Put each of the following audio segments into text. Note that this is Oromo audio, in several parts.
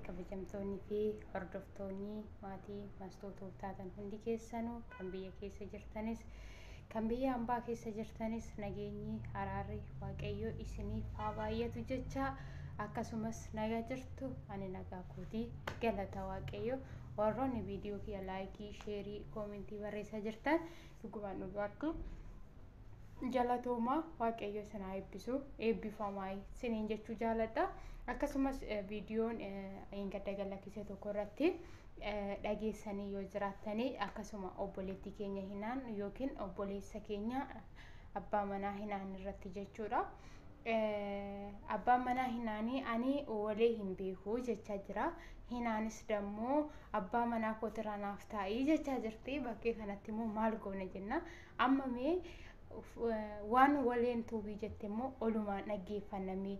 kabajamtoonni fi hordoftoonni maatii maastootuu taatan hundi keessanuu kan biyya keessa jirtanis kan biyya hambaa keessa jirtanis nageenyi araarri waaqayyo isiniif haa baay'atu jecha akkasumas nagaa jirtu ani nagaa kootii galata waaqayyo warroonni viidiyoo kiyya laayikii sheerii koomentii barreessaa jirtan dhugumaan dhugaatti jalatooma waaqayyo sana eebbisu eebbifamaay siniin jechuu jaaladha akkasumas viidiyoon gadda galakkisee tokko irratti dhageessanii yoo jiraatanii akkasuma obboleettii keenya hinaan yookiin obboleessa keenya abbaa manaa hinaan irratti jechuudha abbaa manaa hinaanii ani walee hin beeku jechaa jira hinaanis dammoo abbaa manaa kootirraa naaf taa'ii jechaa jirti bakkee kanatti immoo maal goona jenna amma mee waan waleen tuubii jette immoo olumaan dhaggeeffannamee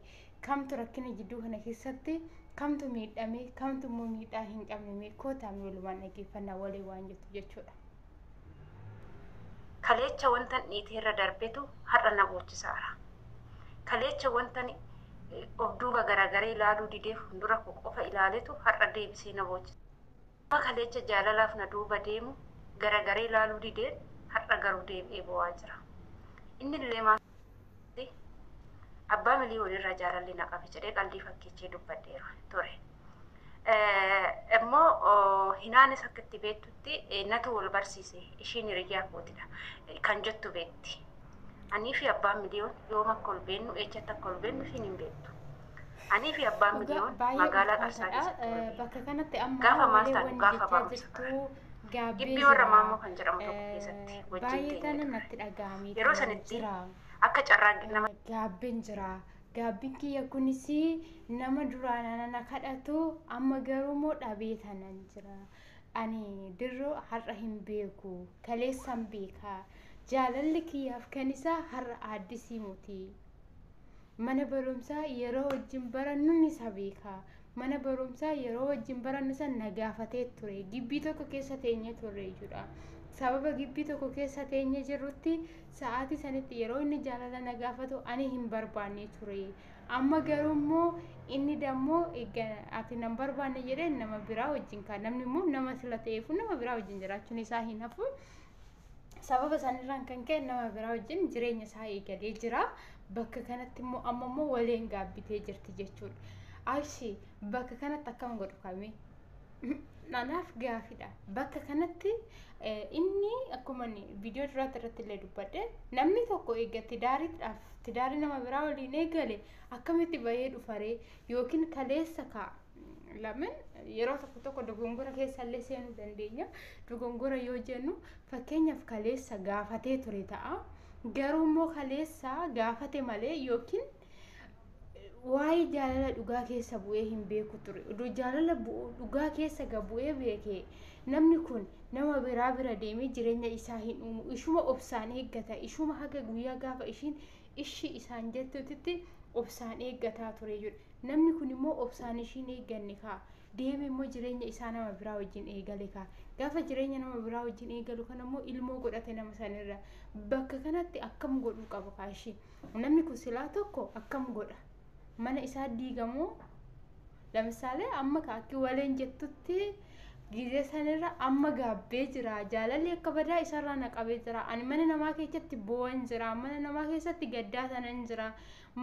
kamtu rakkina jidduu kana keessatti kamtu miidhame kamtu immoo miidhaa hin qabne kootaamee olumaan dhaggeeffannaa walee waan jettu jechuudha. Kaleecha wantan dhiiteerra darbetu har'a na bochisaara. Kaleecha wantan of duuba garagaree ilaaluu didee fuuldura koo qofa ilaaletu har'a deebisee na bochisa. Kaleecha jaalalaaf na duuba deemu garagaree ilaaluu didee har'a garuu deebi'ee bo'aa jira. Inni illee maal abbaa miliyoon irraa jaalalli na qabe jedhee qalbii fakkeechee dubbadheera ture. Immoo hinaanis akka itti beektutti natu wal barsiise ishiin hiriyaa kootidha kan jettu beekti. Anii fi abbaan miliyoon yoom akka ol beennu ejjatti akka ol beennu ishiin hin beektu. Anii fi abbaan miliyoon magaalaa Qarsaa keessatti bakka kanatti amma gaafa maal taanu gaafa barumsa gibbii warra maammoo kan jedhamu tokko keessatti wajjin teenye yeroo sanitti akka carraa nama gaabbiin jira gaabbiin kiyya kunis nama duraan na kadhatu amma garuu moo dhabee tanan jira ani dirroo har'a hin beeku kaleessan beekaa jaalalli kiyyaaf kan isaa har'a addisii muti mana barumsaa yeroo wajjin barannu ni beekaa mana barumsaa yeroo wajjin barannu san nagaafatee ture gibbii tokko keessa teenye ture jechuudha sababa gibbii tokko keessa teenye jirrutti sa'aatii sanitti yeroo inni jaalala nagaafatu ani hin barbaanne ture amma garuu immoo inni dammoo ati nan barbaanne jedhee nama biraa wajjin kan namni immoo nama sila ta'eef nama biraa wajjin jiraachuun isaa hin hafu sababa sanirraan kan ka'e nama biraa wajjin jireenya isaa eegalee jira bakka kanatti immoo amma immoo waleen gaabbitee jirti jechuudha. Ashi bakka kanatti akkam godhu kame nanaaf gaafidha bakka kanatti inni akkuma viidiyoo irratti illee dubbadhe namni tokko eeggatti tidaarii nama biraa waliin eegale akkamitti bahee dhufaree yookiin kaleessa ka lamin yeroo tokko dogongora keessa illee seenuu dandeenya dogongora yoo jennu fakkeenyaaf kaleessa gaafatee ture ta'a garuu immoo kaleessa gaafate malee yookiin waa'ee jaalala dhugaa keessa bu'ee hin beeku ture oduu jaalala dhugaa keessa bu'ee beekee namni kun nama biraa bira deemee jireenya isaa hin uumu ishuma obsaan eeggata ishuma haga guyyaa gaafa ishiin ishi isaan jettutti obsaan eeggataa ture jedhu namni kun immoo obsaan ishiin eegganne kaa deemee immoo jireenya isaa nama biraa wajjin eegale kaa gaafa jireenya nama biraa wajjin eegalu kana immoo ilmoo godhate nama sanirra bakka kanatti akkam godhuu qaba kaa ishii namni kun silaa tokko akkam godha mana isaa diigamoo lamisaale amma kaakki waleen jettutti gizee sanirra amma gaabbee jira jaalalli akka badaa isarraa naqabee jira ani mana namaa keessatti bo'an jira mana namaa keessatti gaddaa tanan jira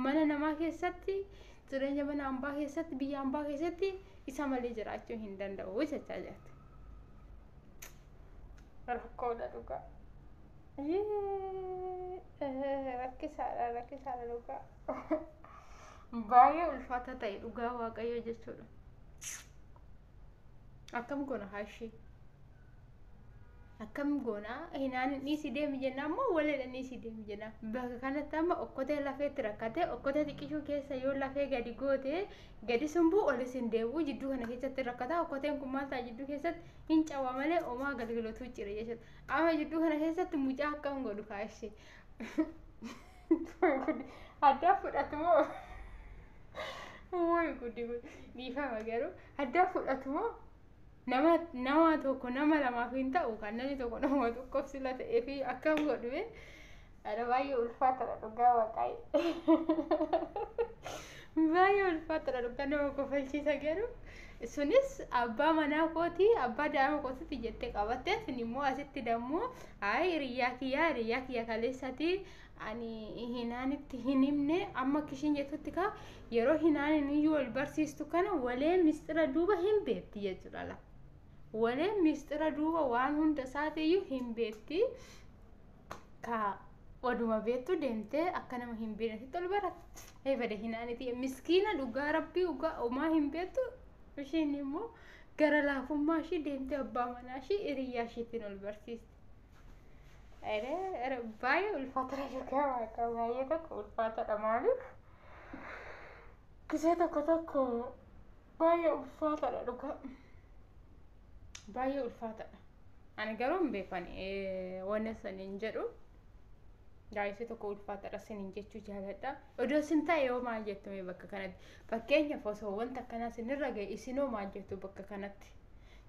mana namaa keessatti jireenya mana hambaa keessatti biyya hambaa keessatti isa malee jiraachuu hin danda'u jechaa jirti. Rakkoodha dhugaa. Rakkisaadha dhugaa. Baay'ee ulfaata ta'e dhugaa waaqayyo jechuudha. Akkam goona haashii akkam goona hinaan dhiisii deemi jenna ammoo waleedha dhiisii deemi jenna bakka kanatti amma okkotee lafeetti rakkate okkotee xiqqishuu keessa yoo lafee gadi goote gadi sumbuu olis hin deebi'u jidduu kana keessatti rakkata okkoteen kun maal ta'a jidduu keessatti hin cawwa malee omaa galgalootu jira jechuudha amma jidduu kana keessatti mucaa akkam godhu kaashee addaa fudhatu moo woy guddi dhiifama garuu addaa fudhatu moo nama tokko nama lamaaf hin ta'u kan namni tokko nama tokkoof sila ta'ee fi akkam godhume ada baay'ee ulfaatadha dhugaa waaqayyo baay'ee ulfaataadha dhugaa nama kofalchiisa garuu sunis abbaa manaa kooti abbaa daa'ima kootitti jettee qabatte sin immoo asitti dammoo hiriyaa kiyya kaleessati ani hinaanitti hin himne amma kishin jettutti ka yeroo hinaanin iyyuu wal barsiistu kana walee mistira duuba hin beekti jechuudha la walee mistira duuba waan hunda isaatiiyyuu hin beekti ka oduma beektu deemtee akka nama hin beeknetti ol baratte. Bada hinaaniti miskiina dhugaa rabbii dhugaa homaa hin beektu isheen immoo gara laafummaa ishee deemtee abbaa manaa ishee hiriyaa isheetiin ol barsiisti. Baay'ee ulfaatadha dhugaa waaqa baay'ee tokko ulfaatadha maaliif gisee tokko baay'ee ulfaatadha dhugaa baay'ee ulfaatadha. Ani garuu hin beekan wanna saniin jedhu. Gaa'isii tokko ulfaataadha siniin jechuu jaaladha. Odoo sin ta'e yoo maal jettu bakka kanatti. Fakkeenyaaf osoo wanta akkanaa sinirra ga'e isinoo maal jettu bakka kanatti.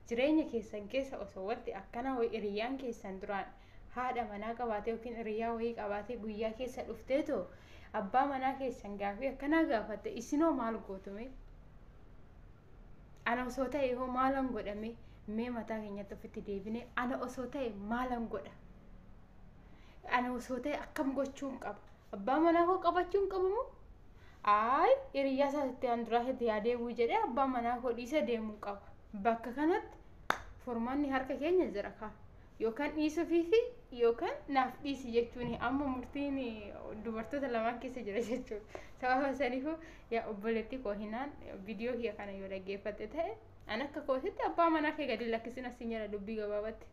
Jireenya keessan keessa osoo wanti akkanaa wayii hiriyyaan keessan duraan haadha manaa qabaatee yookiin hiriyaa wayii qabaatee guyyaa keessa dhufteetoo abbaa manaa keessan gaafii akkanaa gaafatte isinoo maal gootume? Ana osoo ta'e yoo maalan godhame mee mataa keenyatti ofitti deebine ana osoo ta'e maalan godha? Ana osoo ta'e akkam gochuun qaba abbaa manaa koo qabachuun qabamu hiriyaa isaatti aan duraa itti yaadee jedhee abbaa manaa koo dhiisa deemuu qaba bakka kanatti furmaanni harka keenya jira kaa yookaan dhiisuufi yookaan naaf dhiisi jechuun amma murtiin dubartoota lamaan keessa jira jechuudha sababa saniifuu yaa obboleettii koo hinaan viidiyoo kiyya kana yoo dhaggeeffatte ta'e an akka kootitti abbaa manaa kee gadi lakkisin asiin jala dubbii gabaabatti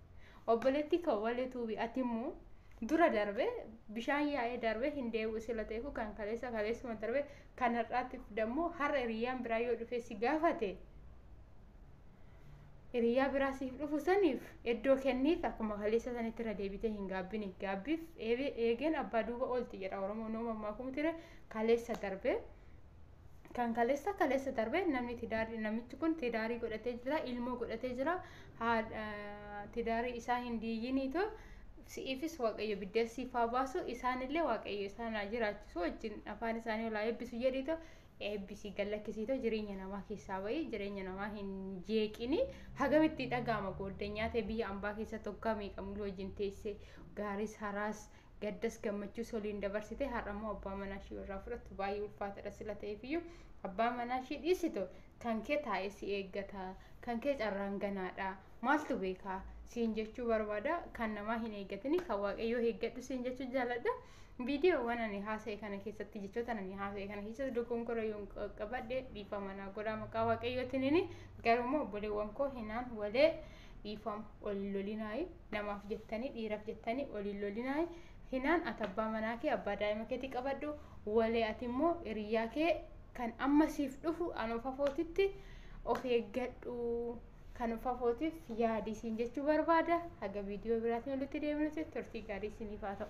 obboleettii koo walee tuubi ati immoo dura darbe bishaan yaa'ee darbe hin deebi'u sila ta'eefu kan kaleessuma darbe kan har'aatiif dammoo har'a hiriyyaan biraa yoo dhufe si gaafate hiriyaa biraa siif dhufu saniif iddoo kenniif akkuma kaleessa sanitti irra deebitee hin gaabbine gaabbiif eegeen abbaa duuba oolti jedha oromoon uumamaa kumtire kaleessa darbe kan kaleessa darbe namichi kun tidaarii godhatee jira ilmoo godhatee jira tidaarii isaa hin diiginiitoo siifis waaqayyo biddeessiifaa baasu isaanillee waaqayyo isaanaa jiraachisu wajjin afaan isaanii olaa eebbisu jedhito eebbisii gallakkisiitoo jireenya namaa keessaa bahii jireenya namaa hin jeeqini hagamitti dhagaama gooddanyaa ta'e biyya ambaa keessa tokko meeqamuu wajjin teessee gaaris haraas gaddas gammachuus waliin dabarsite har'ammoo abbaa manaa ishee irraa fudhattu baay'ee ulfaataadha sila ta'eefiyyuu abbaa manaa ishee dhiisito kan kee taa'ee si eeggata kan kee carraan ganaadha maaltu beekaa siin jechuu barbaada kan namaa hin eeggatini kan waaqayyoo eeggadhu siin jechuu jaaladha viidiyoowwan ani haasa'e kana keessatti jechoota ani haasa'e kana keessatti dogonkora yoon qabadhe dhiifama naa godhaa maqaa waaqayyootiin garuu obboleewwan koo hinaan walee dhiifama waliin lolinaayi namaaf jettanii dhiiraaf jettanii waliin lolinaayi hinaan ati abbaa manaa kee abbaa daa'ima keetii qabadhu walee ati immoo hiriyaa kee kan ammasiif dhufu anoofa footitti of eeggadhu kan ufafootiif yaadisiin jechuu barbaada haga viidiyoo biraatiin walitti deebinutti turtii gaarii isiniif haa ta'u.